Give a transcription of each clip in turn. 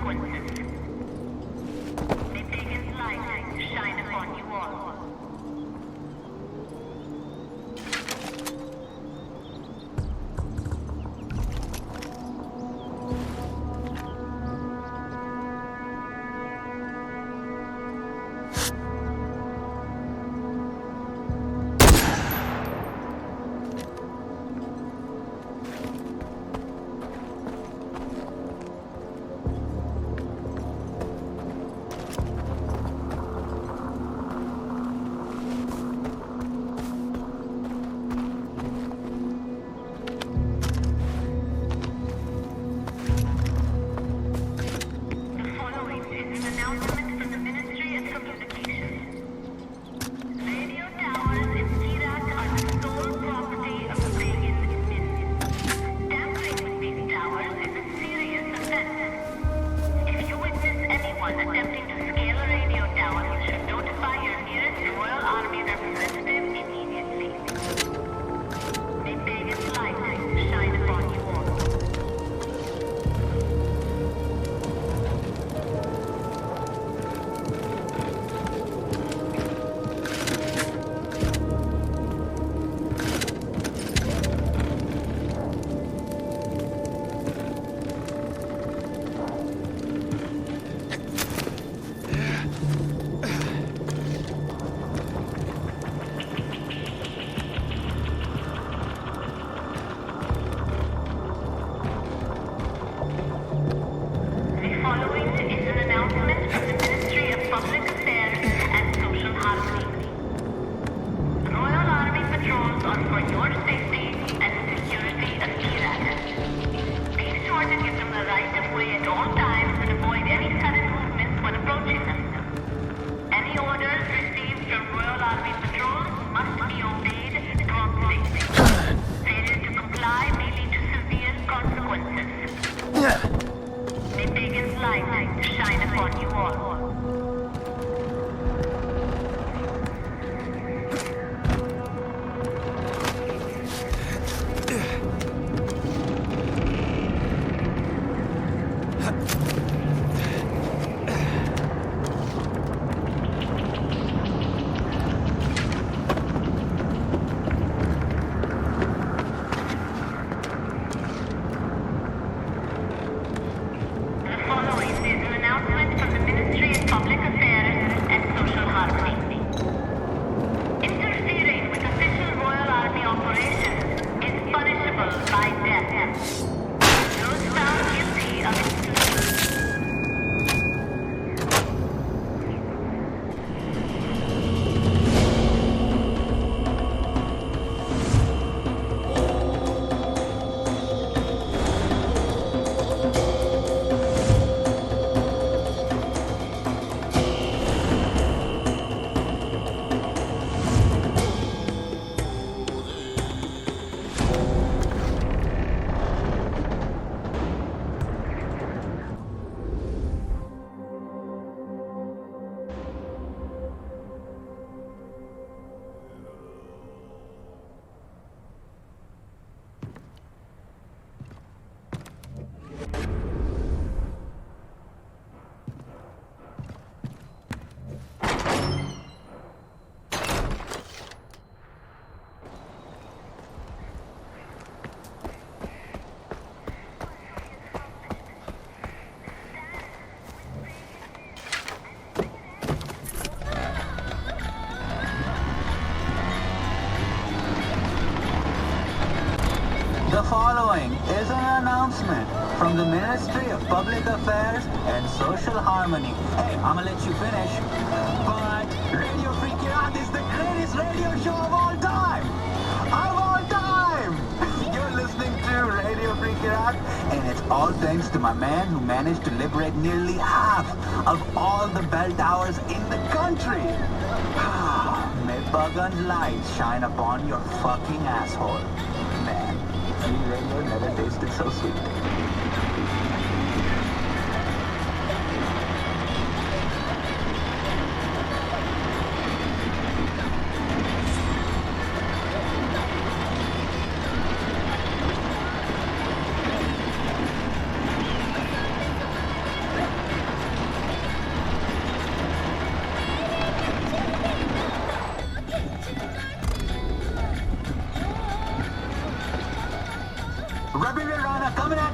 consequences. May Pagan's light shine upon you all. Attempting to scale a radio tower, you should notify your nearest Royal Army representative immediately. May Pagan's light shine upon you all. May Pagan's light shine upon you all. The following is an announcement from the Ministry of Public Affairs and Social Harmony. Hey, I'm gonna let you finish. But Radio Free Kirat is the greatest radio show of all time! Of all time! You're listening to Radio Free Kirat, and it's all thanks to my man who managed to liberate nearly half of all the bell towers in the country. May Pagan's light shine upon your fucking asshole. Man. Free radio never tasted so sweet.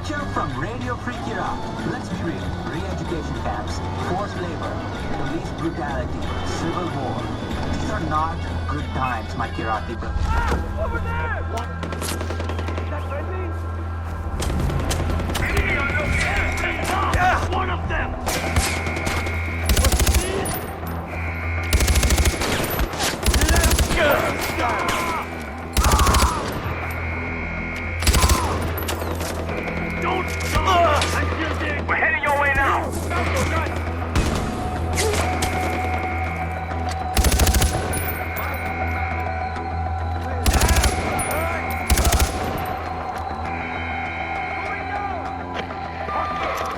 picture from Radio Free Iraq. Let's be real. Re-education camps, forced labor, police brutality, civil war. These are not good times, my Kirati brothers. Over there! What? Is that friendly? Yeah! One of them! Let's go! Don't stop! We're heading your way now!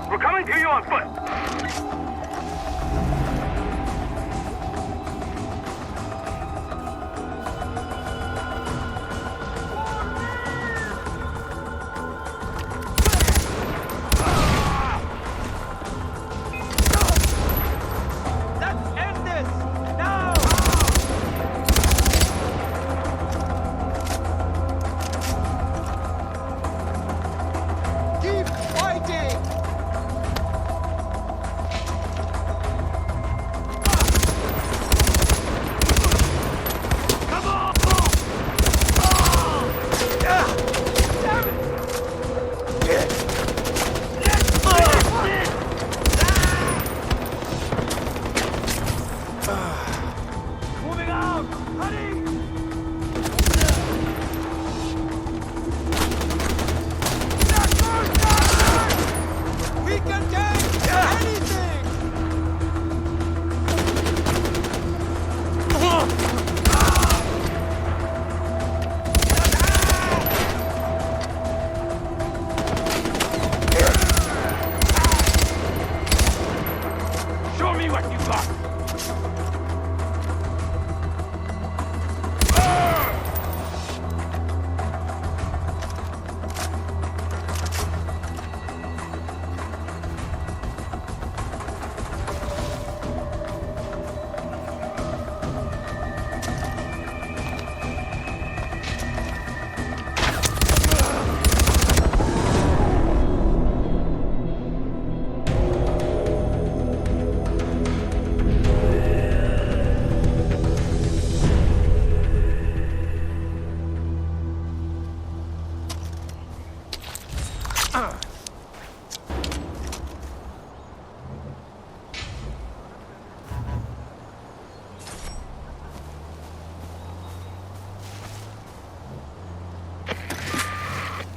We're coming to you on foot!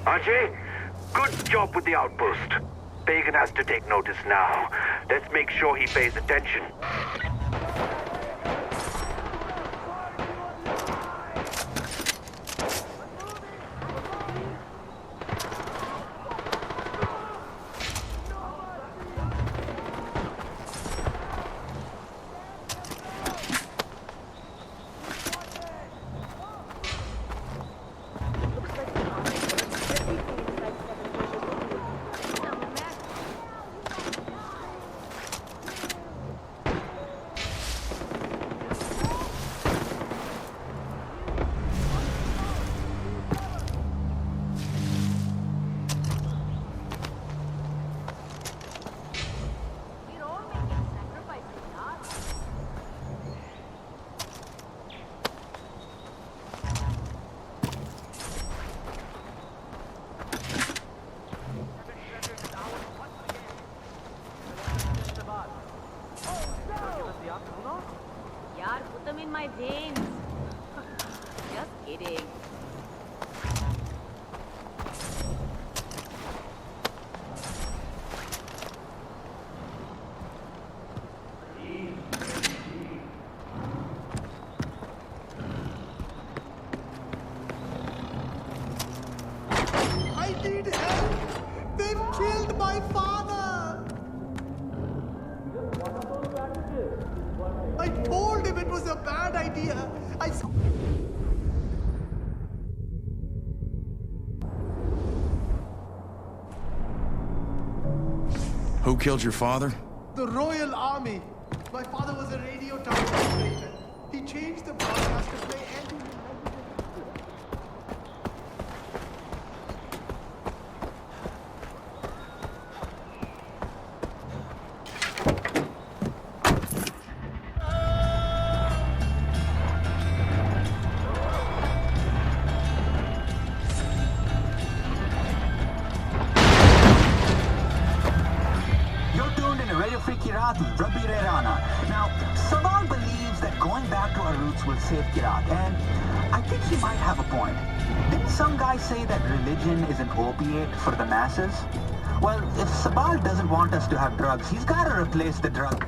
Ajay, good job with the outpost. Pagan has to take notice now. Let's make sure he pays attention. Yaar, put them in my veins. Just kidding. I need help! They've killed my father! I told him it was a bad idea. Who killed your father? The Royal Army. My father was a radio tower operator. He changed the broadcast to play anti. Free Kirat Rabbi Rana. Now, Sabal believes that going back to our roots will save Kirat, and I think he might have a point. Didn't some guy say that religion is an opiate for the masses? Well, if Sabal doesn't want us to have drugs, he's got to replace the drug.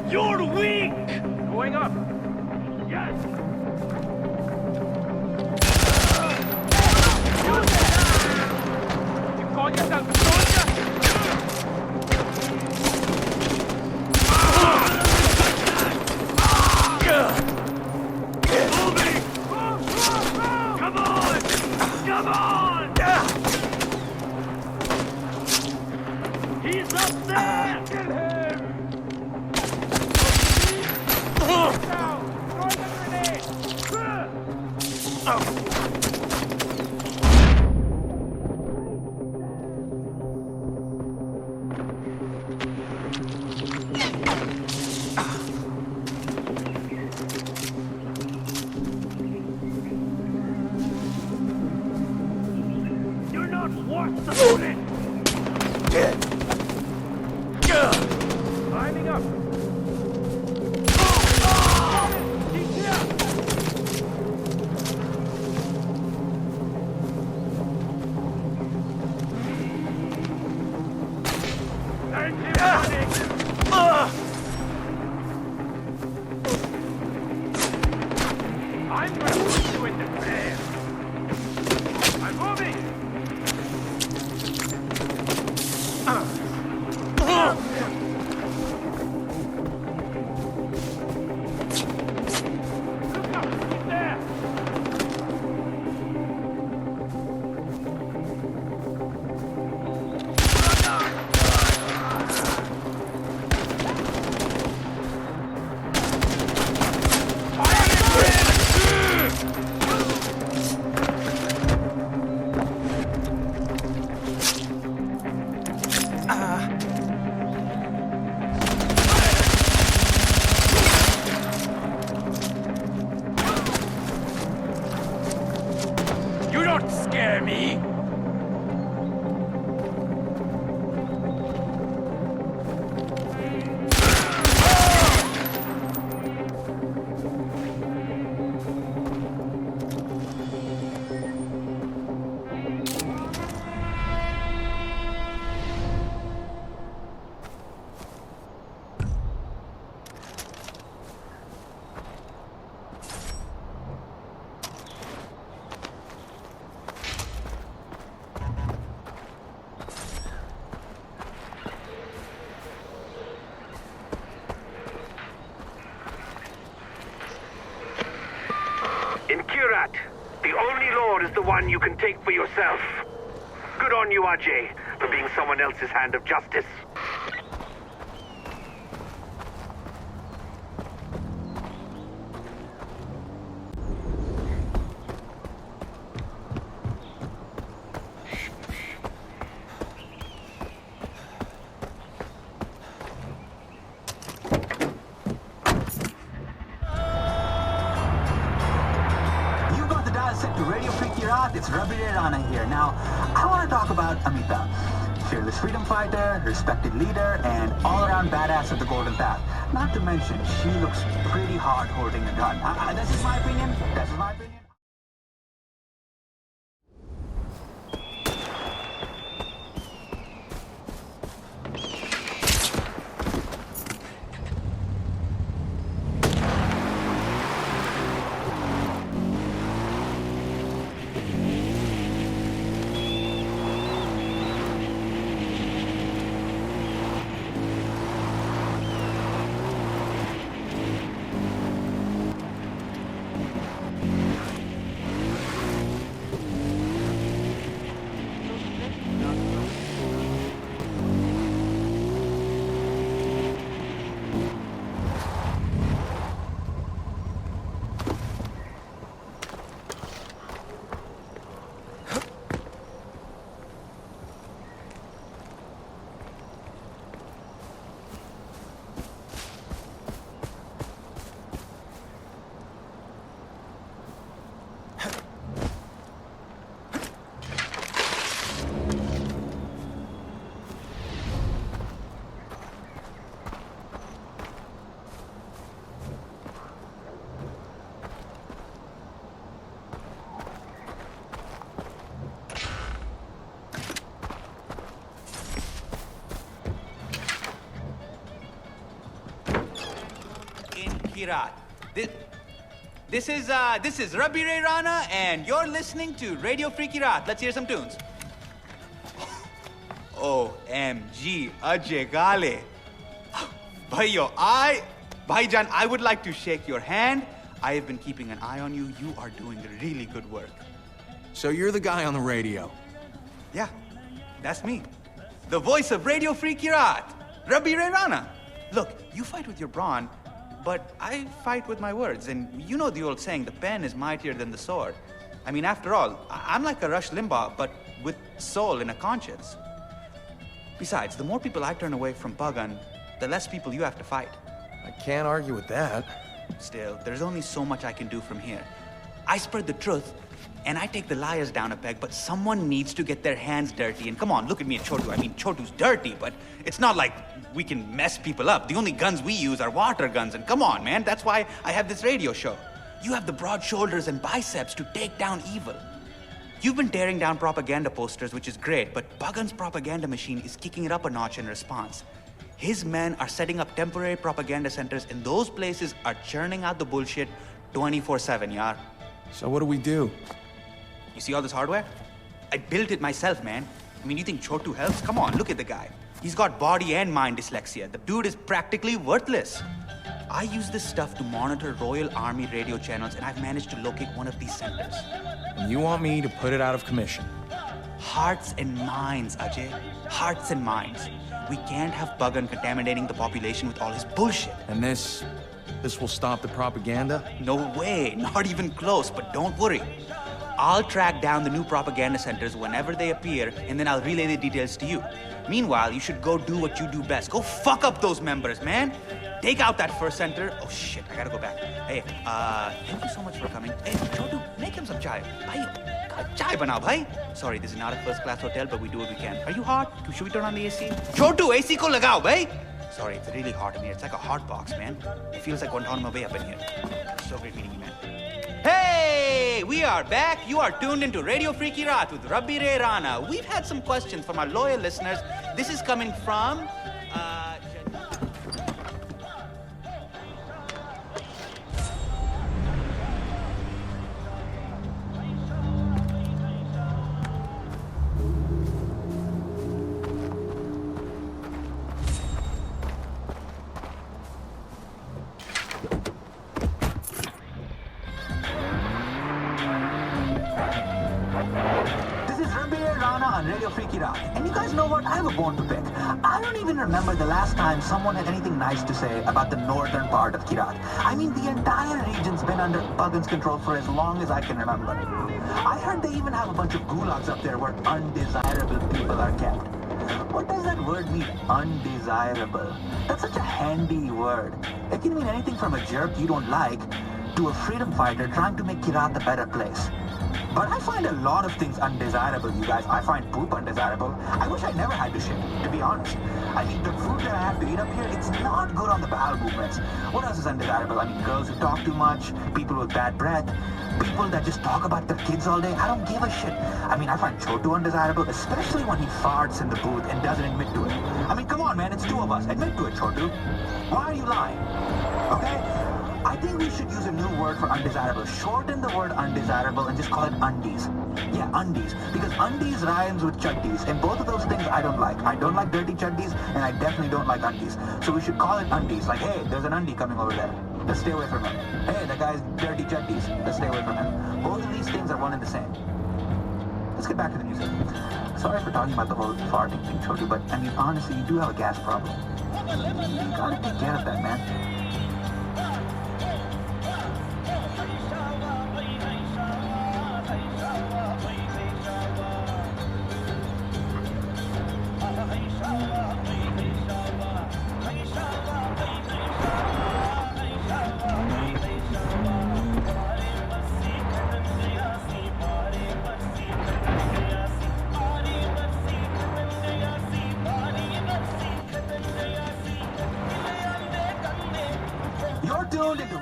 You're weak! Going up. Yes. You call yourself a soldier? Moving! Come on! Come on! He's up there! Kill him! You're not worth the bullet! Climbing up! He's here! I'm going to put you in the bed. I'm moving. Look up, he's there. You don't scare me! In Kirat, the only lord is the one you can take for yourself. Good on you, Ajay, for being someone else's hand of justice. Set to Radio Free Kirat, it's Rabbi Rabbi Rana here. Now, I want to talk about Amita. Fearless freedom fighter, respected leader, and all-around badass of the Golden Path. Not to mention, she looks pretty hard holding a gun. This is my opinion. This is my opinion. Kirat. This is Rabbi Ray Rana, and you're listening to Radio Free Kirat. Let's hear some tunes. OMG, Ajay Gale. Bhaijan, I would like to shake your hand. I have been keeping an eye on you. You are doing really good work. So you're the guy on the radio? Yeah, that's me. The voice of Radio Free Kirat, Rabbi Ray Rana. Look, you fight with your brawn, but I fight with my words, and you know the old saying, the pen is mightier than the sword. I mean, after all, I'm like a Rush Limbaugh, but with soul and a conscience. Besides, the more people I turn away from Pagan, the less people you have to fight. I can't argue with that. Still, there's only so much I can do from here. I spread the truth, and I take the liars down a peg, but someone needs to get their hands dirty. And come on, look at me and Chotu. I mean, Chotu's dirty, but it's not like we can mess people up. The only guns we use are water guns, and come on, man, that's why I have this radio show. You have the broad shoulders and biceps to take down evil. You've been tearing down propaganda posters, which is great, but Pagan's propaganda machine is kicking it up a notch in response. His men are setting up temporary propaganda centers, and those places are churning out the bullshit 24/7, yaar. So what do we do? You see all this hardware? I built it myself, man. I mean, you think Chotu helps? Come on, look at the guy. He's got body and mind dyslexia. The dude is practically worthless. I use this stuff to monitor Royal Army radio channels, and I've managed to locate one of these centers. And you want me to put it out of commission? Hearts and minds, Ajay. Hearts and minds. We can't have Pagan contaminating the population with all his bullshit. And this will stop the propaganda? No way, not even close, but don't worry. I'll track down the new propaganda centers whenever they appear, and then I'll relay the details to you. Meanwhile, you should go do what you do best. Go fuck up those members, man. Take out that first center. Oh shit, I gotta go back. Hey, thank you so much for coming. Hey, Chotu, make him some chai. Bhai, chai banao, bhai. Sorry, this is not a first-class hotel, but we do what we can. Are you hot? Should we turn on the AC? Chotu, AC ko lagao, bhai. Sorry, it's really hot in here. It's like a hot box, man. It feels like Guantanamo Bay up in here. So great meeting you, man. Hey, we are back. You are tuned into Radio Free Kirat with Rabbi Ray Rana. We've had some questions from our loyal listeners. This is coming from, And you guys know what? I have a bone to pick. I don't even remember the last time someone had anything nice to say about the northern part of Kirat. I mean, the entire region's been under Pagan's control for as long as I can remember. I heard they even have a bunch of gulags up there where undesirable people are kept. What does that word mean, undesirable? That's such a handy word. It can mean anything from a jerk you don't like to a freedom fighter trying to make Kirat a better place. But I find a lot of things undesirable, you guys. I find poop undesirable. I wish I never had to shit, to be honest. I mean, the food that I have to eat up here, it's not good on the bowel movements. What else is undesirable? I mean, girls who talk too much, people with bad breath, people that just talk about their kids all day. I don't give a shit. I mean, I find Chotu undesirable, especially when he farts in the booth and doesn't admit to it. I mean, come on, man, it's two of us. Admit to it, Chotu. Why are you lying? Okay? I think we should use a new word for undesirable. Shorten the word undesirable and just call it undies. Yeah, undies. Because undies rhymes with chuddies. And both of those things I don't like. I don't like dirty chuddies, and I definitely don't like undies. So we should call it undies. Like, hey, there's an undie coming over there. Let's stay away from him. Hey, that guy's dirty chuddies. Let's stay away from him. Both of these things are one and the same. Let's get back to the music. Sorry for talking about the whole farting thing, Chotu, but I mean, honestly, you do have a gas problem. You gotta take care of that, man. You're tuned into